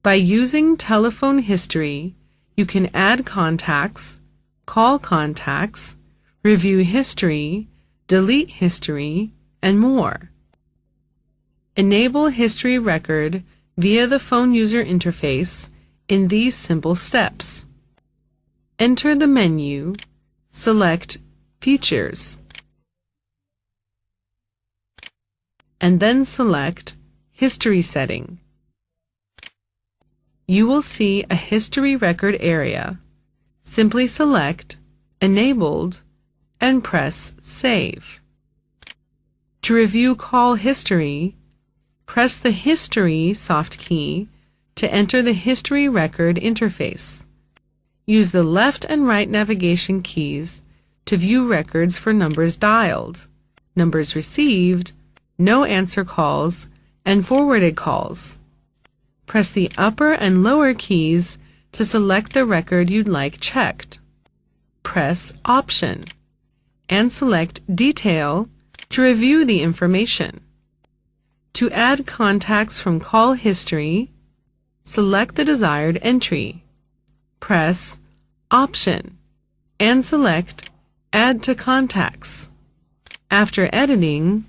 By using telephone history, you can add contacts, call contacts, review history, delete history, and more. Enable history record via the phone user interface in these simple steps. Enter the menu, select Features, and then select History Setting. You will see a history record area. Simply select Enabled and press Save. To review call history, press the History soft key to enter the history record interface. Use the left and right navigation keys to view records for numbers dialed, numbers received, no answer calls, and forwarded calls. Press the upper and lower keys to select the record you'd like checked. Press Option and select Detail to review the information. To add contacts from call history, select the desired entry. Press Option and select Add to Contacts. After editing,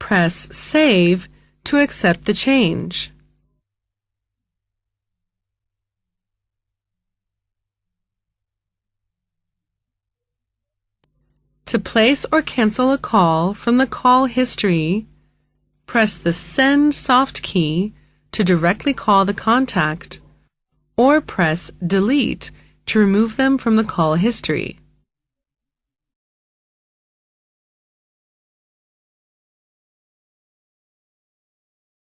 press Save to accept the change. To place or cancel a call from the call history, press the Send soft key to directly call the contact, or press Delete to remove them from the call history.